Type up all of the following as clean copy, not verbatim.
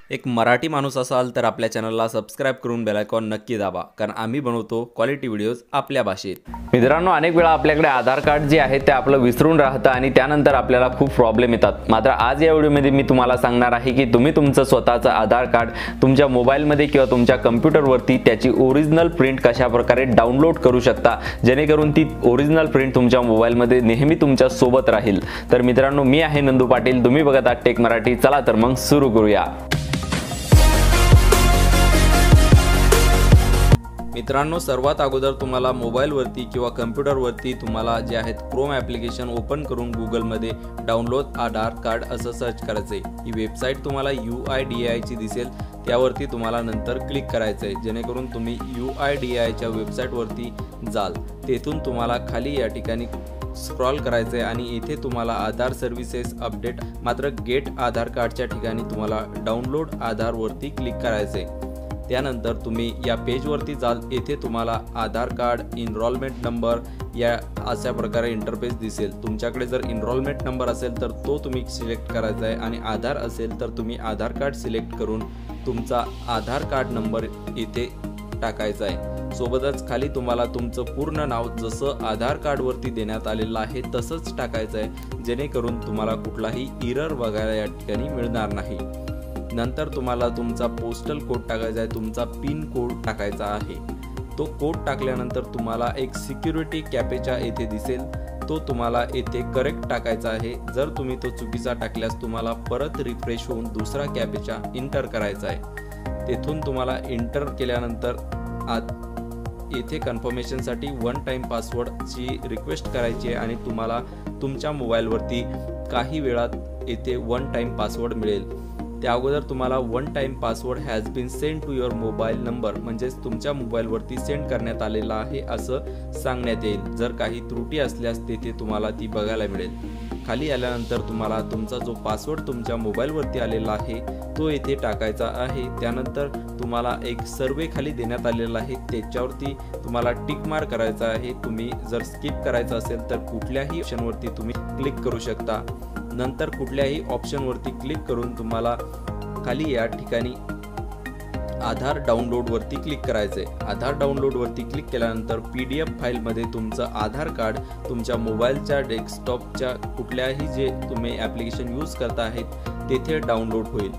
एक मराठी माणूस असाल तर आपल्या चॅनलला सबस्क्राइब करून बेल आयकॉन नक्की दाबा, कारण आम्ही बनवतो क्वालिटी व्हिडिओज आपल्या भाषेत। मित्रांनो, अनेक वेळा आपल्याकडे आधार कार्ड जे आहे ते आपलं विसरून राहतं आणि त्यानंतर आपल्याला खूप प्रॉब्लेम येतात। मात्र आज या व्हिडिओमध्ये मी तुम्हाला सांगणार आहे की तुम्ही तुमचं स्वतःचं आधार कार्ड तुमच्या मोबाईलमध्ये किंवा तुमच्या कॉम्प्युटरवरती त्याची ओरिजिनल प्रिंट कशा प्रकारे डाउनलोड करू शकता, जेणेकरून ती ओरिजिनल प्रिंट तुमच्या मोबाईलमध्ये नेहमी तुमच्या सोबत राहील। तर मित्रांनो, मी आहे नंदू पाटील, तुम्ही बघत आहात टेक मराठी। चला तर मग सुरू करूया। मित्रांनो, सर्वात अगोदर तुम्हाला मोबाईलवरती किंवा कॉम्प्युटरवरती तुम्हाला जे आहेत क्रोम ॲप्लिकेशन ओपन करून गुगलमध्ये डाउनलोड आधार कार्ड असं सर्च करायचं आहे। ही वेबसाईट तुम्हाला UIDAI ची दिसेल, त्यावरती तुम्हाला नंतर क्लिक करायचं आहे, जेणेकरून तुम्ही UIDAI च्या वेबसाईटवरती जाल। तेथून तुम्हाला खाली या ठिकाणी स्क्रॉल करायचं आहे आणि इथे तुम्हाला आधार सर्व्हिसेस अपडेट मात्र गेट आधार कार्डच्या ठिकाणी तुम्हाला डाउनलोड आधारवरती क्लिक करायचं आहे। त्यानंतर तुम्ही या पेजवरती जाल। येथे तुम्हाला आधार कार्ड एनरोलमेंट नंबर या अशा प्रकारे इंटरफेस दिसेल। तुमच्याकडे जर एनरोलमेंट नंबर असेल तर तो तुम्ही सिलेक्ट करायचा आहे आणि आधार असेल तर तुम्ही आधार कार्ड सिलेक्ट करून तुमचा आधार कार्ड नंबर इथे टाकायचा आहे। सोबतच खाली तुम्हाला तुमचं पूर्ण नाव जसं आधार कार्डवरती देण्यात आलेलं आहे तसंच टाकायचं आहे, जेणेकरून तुम्हाला कुठलाही एरर बघायला या ठिकाणी मिळणार नाही। नंतर तुम्हाला तुमचा पोस्टल कोड टाकायचा आहे, तुमचा पिन कोड टाकायचा आहे। तो कोड टाकल्यानंतर तुम्हाला एक सिक्युरिटी कॅपेचा येथे दिसेल, तो तुम्हाला येथे करेक्ट टाकायचा आहे। जर तुम्ही तो चुकीचा टाकल्यास तुम्हाला परत रिफ्रेश होऊन दुसरा कॅपेचा एंटर करायचा आहे। तेथून तुम्हाला एंटर केल्यानंतर येथे कन्फर्मेशनसाठी वन टाइम पासवर्डची रिक्वेस्ट करायची आहे आणि तुम्हाला तुमच्या मोबाईलवरती काही वेळात येथे वन टाइम पासवर्ड मिळेल। त्या अगोदर तुम्हाला one time password has been send to your mobile number म्हणजेच तुमच्या मोबाईलवरती सेंड करण्यात आलेला आहे असं सांगण्यात येईल। जर काही त्रुटी असल्यास तेथे तुम्हाला ती बघायला मिळेल। खाली आल्यानंतर तुम्हाला तुमचा जो पासवर्ड तुमच्या मोबाईलवरती आलेला आहे तो येथे टाकायचा आहे। त्यानंतर तुम्हाला एक सर्वे खाली देण्यात आलेला आहे, त्याच्यावरती तुम्हाला टिक मार्क करायचा आहे। तुम्ही जर स्किप करायचं असेल तर कुठल्याही ऑप्शनवरती तुम्ही क्लिक करू शकता। नंतर कुठल्याही ऑप्शनवरती क्लिक करून तुम्हाला खाली या ठिकाणी आधार डाउनलोडवरती क्लिक करायचं आहे। आधार डाउनलोडवरती क्लिक केल्यानंतर PDF फाईलमध्ये तुमचं आधार कार्ड तुमच्या मोबाईलच्या डेस्कटॉपच्या कुठल्याही जे तुम्ही ॲप्लिकेशन यूज करता आहेत तेथे डाउनलोड होईल।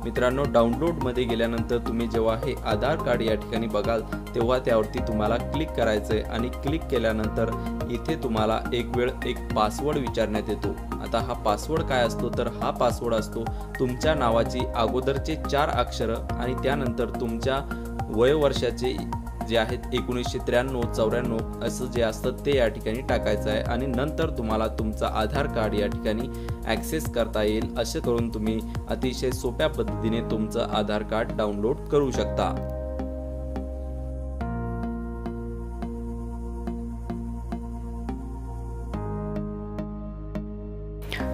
मित्रांनो, डाउनलोडमध्ये गेल्यानंतर तुम्ही जेव्हा हे आधार कार्ड या ठिकाणी बघाल तेव्हा त्यावरती तुम्हाला क्लिक करायचं आहे आणि क्लिक केल्यानंतर इथे तुम्हाला एक पासवर्ड विचारण्यात येतो। आता हा पासवर्ड काय असतो तर हा पासवर्ड असतो तुमच्या नावाची अगोदरचे 4 अक्षर आणि त्यानंतर तुमच्या वयोवर्षाचे जे आहेत 1993, 94 असं जे असतं ते या ठिकाणी टाकायचं आहे आणि नंतर तुम्हाला तुमचा आधार कार्ड या ठिकाणी ॲक्सेस करता येईल। असे करून तुम्ही अतिशय सोप्या पद्धतीने तुमचं आधार कार्ड डाउनलोड करू शकता।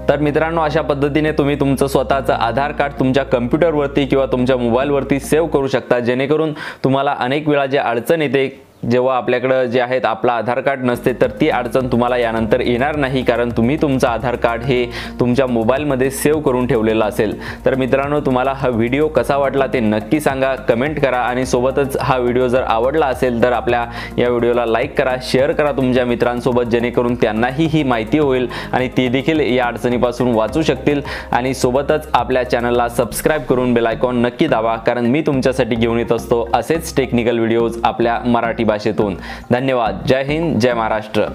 तर मित्रांनो, अशा पद्धतीने तुम्ही तुमचं स्वतःचं आधार कार्ड तुमच्या कॉम्प्युटरवरती किंवा तुमच्या मोबाईलवरती सेव्ह करू शकता, जेणेकरून तुम्हाला अनेक वेळा जे अडचण येते जेव्हा आपल्याकडे जे आहेत आपलं आधार कार्ड नसते तर ती अडचण तुम्हाला यानंतर येणार नाही, कारण तुम्ही तुमचं आधार कार्ड हे तुमच्या मोबाईलमध्ये सेव्ह करून ठेवलेलं असेल। तर मित्रांनो, तुम्हाला हा व्हिडिओ कसा वाटला ते नक्की सांगा, कमेंट करा आणि सोबतच हा व्हिडिओ जर आवडला असेल तर आपल्या या व्हिडिओला लाईक करा, शेअर करा तुमच्या मित्रांसोबत, जेणेकरून त्यांनाही ही माहिती होईल आणि ते देखील या अडचणीपासून वाचू शकतील। आणि सोबतच आपल्या चॅनलला सबस्क्राइब करून बेल आयकॉन नक्की दाबा, कारण मी तुमच्यासाठी घेऊन येत असतो असेच टेक्निकल व्हिडिओज आपल्या मराठी भाषेतून। धन्यवाद। जय हिंद, जय महाराष्ट्र।